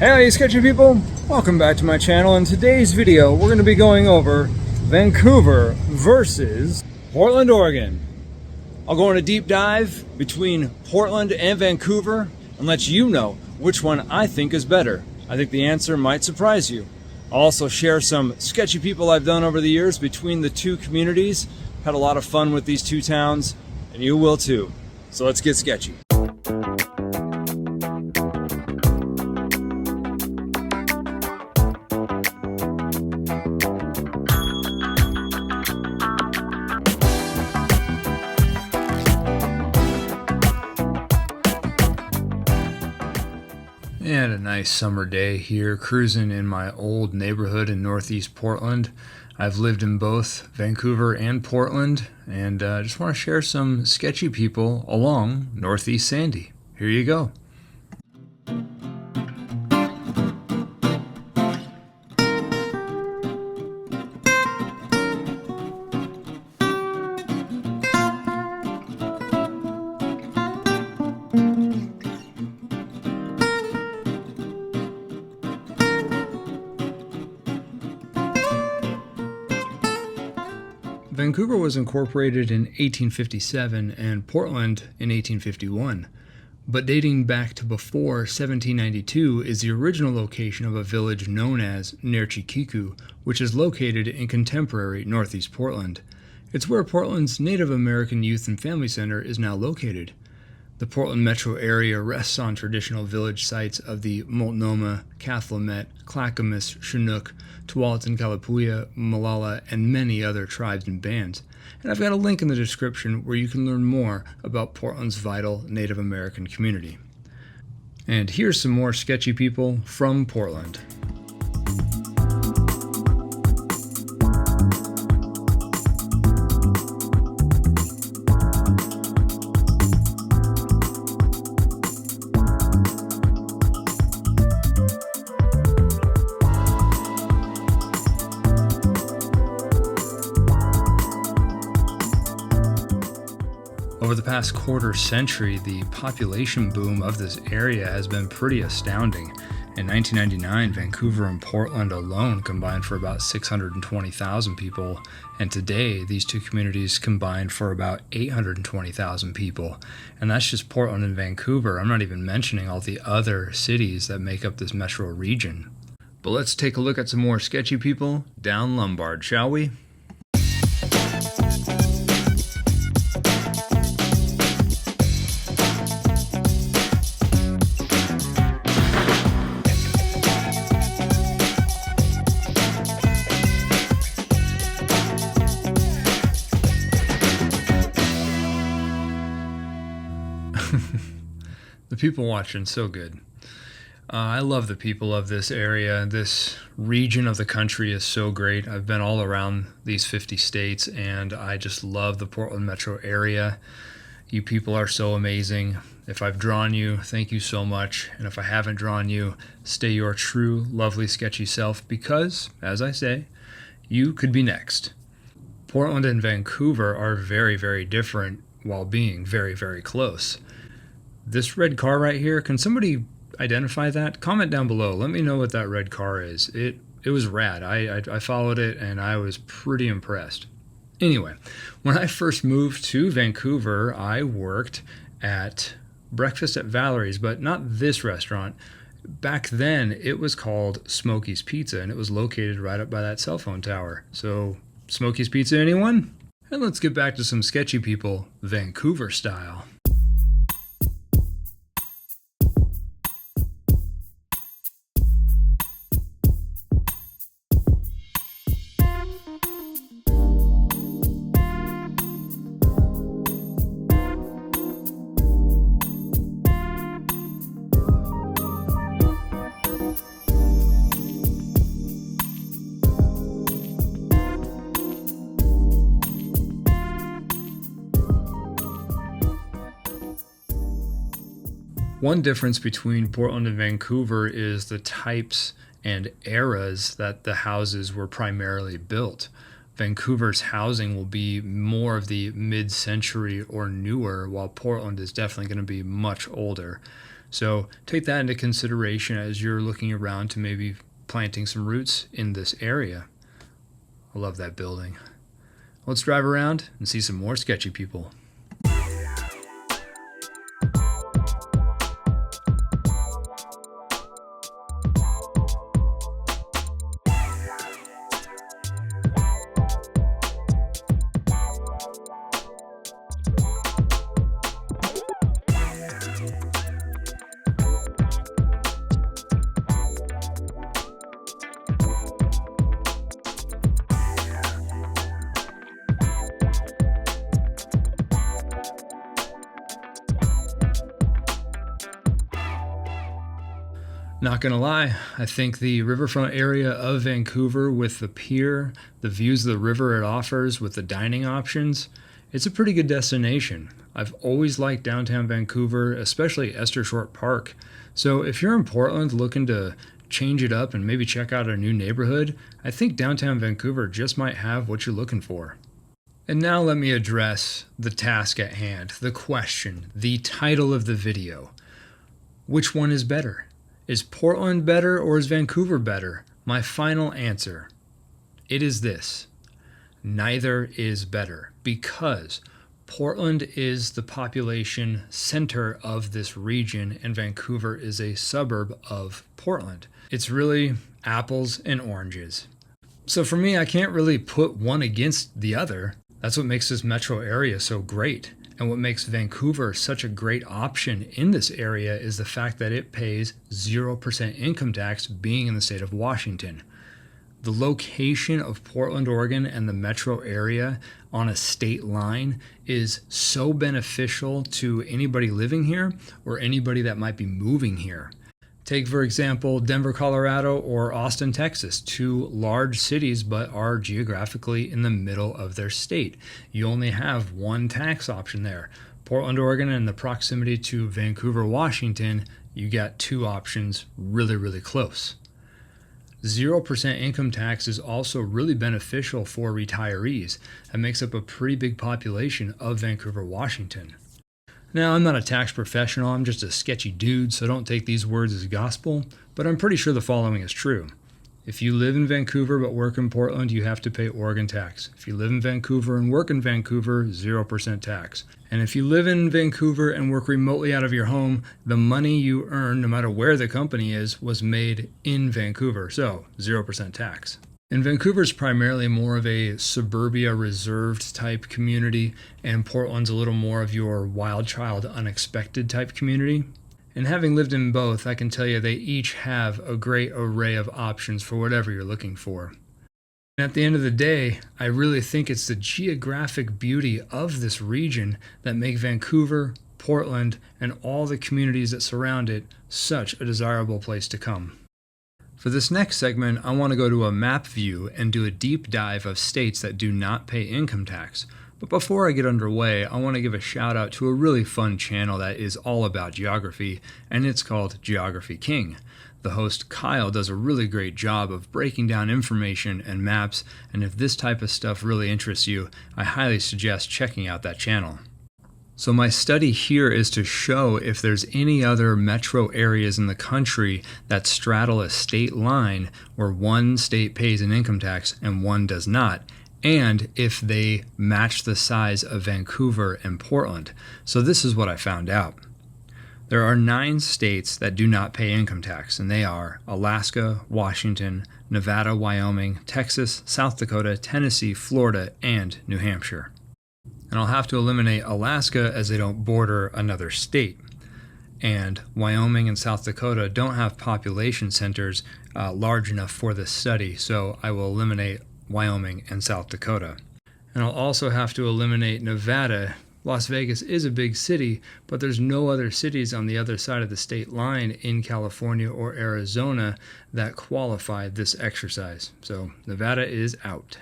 Hey sketchy people, welcome back to my channel. In today's video we're going to be going over Vancouver versus Portland, Oregon. I'll go on a deep dive between Portland and Vancouver and let you know which one I think is better. I think the answer might surprise you. I'll also share some sketchy people I've done over the years between the two communities. Had a lot of fun with these two towns, and you will too. So let's get sketchy. And a nice summer day here, cruising in my old neighborhood in Northeast Portland. I've lived in both Vancouver and Portland, and I just want to share some sketchy people along Northeast Sandy. Here you go. Vancouver was incorporated in 1857 and Portland in 1851, but dating back to before 1792 is the original location of a village known as Nerchikiku, which is located in contemporary Northeast Portland. It's where Portland's Native American Youth and Family Center is now located. The Portland metro area rests on traditional village sites of the Multnomah, Cathlamet, Clackamas, Chinook, Tualatin, Kalapuya, Malala, and many other tribes and bands. And I've got a link in the description where you can learn more about Portland's vital Native American community. And here's some more sketchy people from Portland. Over the past quarter century, the population boom of this area has been pretty astounding. In 1999, Vancouver and Portland alone combined for about 620,000 people, and today these two communities combined for about 820,000 people. And that's just Portland and Vancouver. I'm not even mentioning all the other cities that make up this metro region. But let's take a look at some more sketchy people down Lombard, shall we? The people watching, so good. I love the people of this area. This region of the country is so great. I've been all around these 50 states, and I just love the Portland metro area. You people are so amazing. If I've drawn you, thank you so much. And if I haven't drawn you, stay your true, lovely, sketchy self because, as I say, you could be next. Portland and Vancouver are very, very different while being very, very close. This red car right here, can somebody identify that? Comment down below. Let me know what that red car is. It was rad. I followed it and I was pretty impressed. Anyway, when I first moved to Vancouver, I worked at Breakfast at Valerie's, but not this restaurant. Back then, it was called Smokey's Pizza, and it was located right up by that cell phone tower. So, Smokey's Pizza, anyone? And let's get back to some sketchy people, Vancouver style. One difference between Portland and Vancouver is the types and eras that the houses were primarily built. Vancouver's housing will be more of the mid-century or newer, while Portland is definitely going to be much older. So take that into consideration as you're looking around to maybe planting some roots in this area. I love that building. Let's drive around and see some more sketchy people. Not gonna lie, I think the riverfront area of Vancouver with the pier, the views of the river it offers with the dining options, it's a pretty good destination. I've always liked downtown Vancouver, especially Esther Short Park. So if you're in Portland looking to change it up and maybe check out a new neighborhood, I think downtown Vancouver just might have what you're looking for. And now let me address the task at hand, the question, the title of the video. Which one is better? Is Portland better or is Vancouver better? My final answer, it is this. Neither is better, because Portland is the population center of this region and Vancouver is a suburb of Portland. It's really apples and oranges. So for me, I can't really put one against the other. That's what makes this metro area so great. And what makes Vancouver such a great option in this area is the fact that it pays 0% income tax being in the state of Washington. The location of Portland, Oregon and the metro area on a state line is so beneficial to anybody living here or anybody that might be moving here. Take, for example, Denver, Colorado, or Austin, Texas, two large cities but are geographically in the middle of their state. You only have one tax option there. Portland, Oregon, and the proximity to Vancouver, Washington, you got two options really, really close. 0% income tax is also really beneficial for retirees. That makes up a pretty big population of Vancouver, Washington. Now, I'm not a tax professional, I'm just a sketchy dude, so don't take these words as gospel, but I'm pretty sure the following is true. If you live in Vancouver but work in Portland, you have to pay Oregon tax. If you live in Vancouver and work in Vancouver, 0% tax. And if you live in Vancouver and work remotely out of your home, the money you earn, no matter where the company is, was made in Vancouver, so 0% tax. And Vancouver is primarily more of a suburbia reserved type community, and Portland's a little more of your wild child unexpected type community. And having lived in both, I can tell you they each have a great array of options for whatever you're looking for. And at the end of the day, I really think it's the geographic beauty of this region that make Vancouver, Portland, and all the communities that surround it such a desirable place to come. For this next segment, I want to go to a map view and do a deep dive of states that do not pay income tax. But before I get underway, I want to give a shout out to a really fun channel that is all about geography, and it's called Geography King. The host Kyle does a really great job of breaking down information and maps, and if this type of stuff really interests you, I highly suggest checking out that channel. So my study here is to show if there's any other metro areas in the country that straddle a state line where one state pays an income tax and one does not, and if they match the size of Vancouver and Portland. So this is what I found out. There are 9 states that do not pay income tax, and they are Alaska, Washington, Nevada, Wyoming, Texas, South Dakota, Tennessee, Florida, and New Hampshire. And I'll have to eliminate Alaska as they don't border another state. And Wyoming and South Dakota don't have population centers large enough for this study, so I will eliminate Wyoming and South Dakota. And I'll also have to eliminate Nevada. Las Vegas is a big city, but there's no other cities on the other side of the state line in California or Arizona that qualify this exercise. So Nevada is out.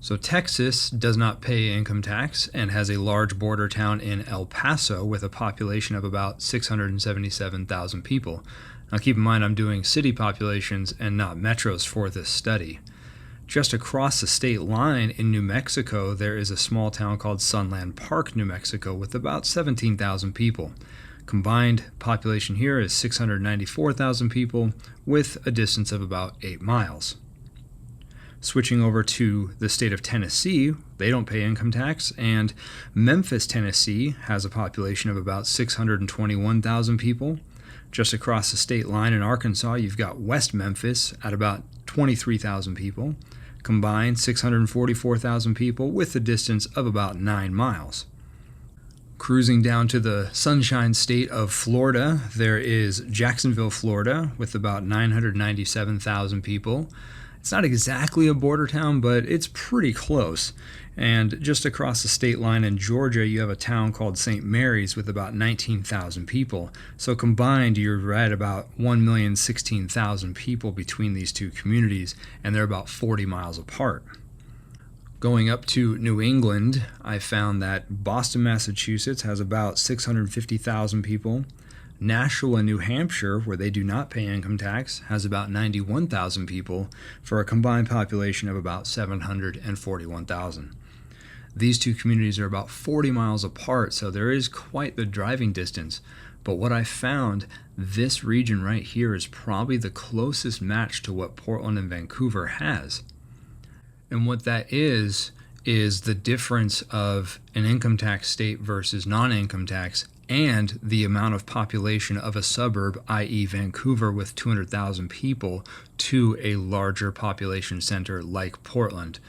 So Texas does not pay income tax and has a large border town in El Paso with a population of about 677,000 people. Now keep in mind I'm doing city populations and not metros for this study. Just across the state line in New Mexico, there is a small town called Sunland Park, New Mexico, with about 17,000 people. Combined population here is 694,000 people with a distance of about 8 miles. Switching over to the state of Tennessee, they don't pay income tax, and Memphis, Tennessee has a population of about 621,000 people. Just across the state line in Arkansas, you've got West Memphis at about 23,000 people. Combined, 644,000 people with a distance of about 9 miles. Cruising down to the Sunshine State of Florida, there is Jacksonville, Florida, with about 997,000 people. It's not exactly a border town, but it's pretty close. And just across the state line in Georgia, you have a town called St. Mary's with about 19,000 people. So combined, you're at about 1,016,000 people between these two communities, and they're about 40 miles apart. Going up to New England, I found that Boston, Massachusetts has about 650,000 people. Nashua, New Hampshire, where they do not pay income tax, has about 91,000 people for a combined population of about 741,000. These two communities are about 40 miles apart, so there is quite the driving distance. But what I found, this region right here is probably the closest match to what Portland and Vancouver has. And what that is the difference of an income tax state versus non-income tax, and the amount of population of a suburb, i.e. Vancouver with 200,000 people, to a larger population center like Portland.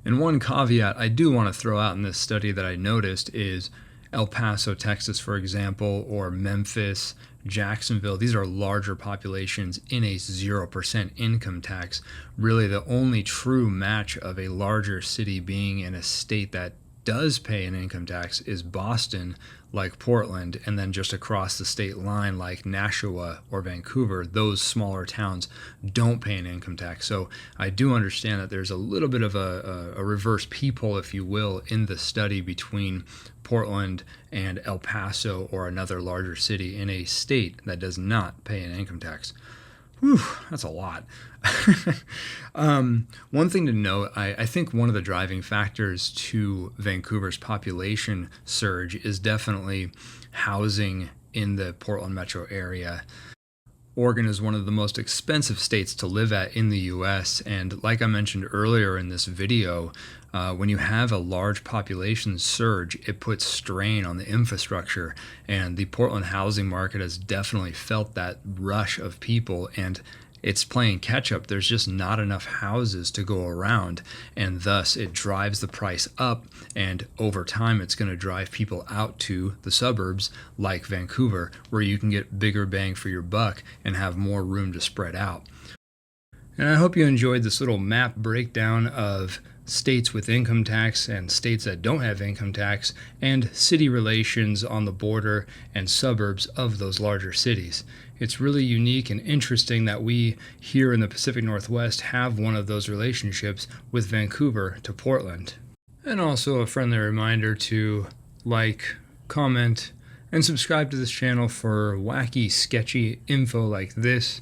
And one caveat I do want to throw out in this study that I noticed is El Paso, Texas, for example, or Memphis, Jacksonville. These are larger populations in a 0% income tax. Really, the only true match of a larger city being in a state that does pay an income tax is Boston, like Portland, and then just across the state line like Nashua or Vancouver. Those smaller towns don't pay an income tax. So I do understand that there's a little bit of a reverse peephole, if you will, in the study between Portland and El Paso or another larger city in a state that does not pay an income tax. Whew, that's a lot. One thing to note, I think one of the driving factors to Vancouver's population surge is definitely housing in the Portland metro area. Oregon is one of the most expensive states to live at in the U.S., and like I mentioned earlier in this video, when you have a large population surge, it puts strain on the infrastructure, and the Portland housing market has definitely felt that rush of people, and it's playing catch up. There's just not enough houses to go around, and thus it drives the price up, and over time it's going to drive people out to the suburbs like Vancouver, where you can get bigger bang for your buck and have more room to spread out. And I hope you enjoyed this little map breakdown of states with income tax and states that don't have income tax, and city relations on the border and suburbs of those larger cities. It's really unique and interesting that we here in the Pacific Northwest have one of those relationships with Vancouver to Portland. And also a friendly reminder to like, comment, and subscribe to this channel for wacky, sketchy info like this,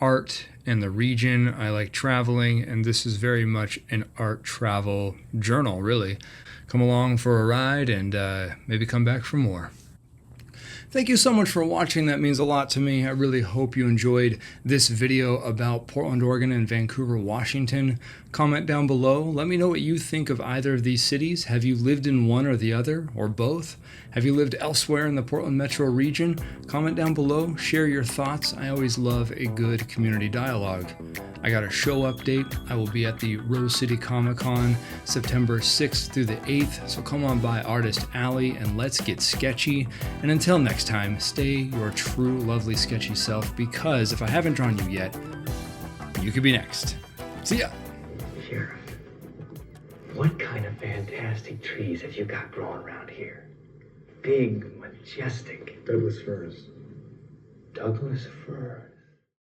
art and the region. I like traveling, and this is very much an art travel journal, really. Come along for a ride and maybe come back for more. Thank you so much for watching. That means a lot to me. I really hope you enjoyed this video about Portland, Oregon and Vancouver, Washington. Comment down below. Let me know what you think of either of these cities. Have you lived in one or the other, or both? Have you lived elsewhere in the Portland metro region? Comment down below. Share your thoughts. I always love a good community dialogue. I got a show update. I will be at the Rose City Comic Con September 6th through the 8th, so come on by Artist Alley and let's get sketchy. And until next time, stay your true, lovely, sketchy self, because if I haven't drawn you yet, you could be next. See ya! Sheriff, what kind of fantastic trees have you got growing around here? Big, majestic. Douglas firs. Douglas fir.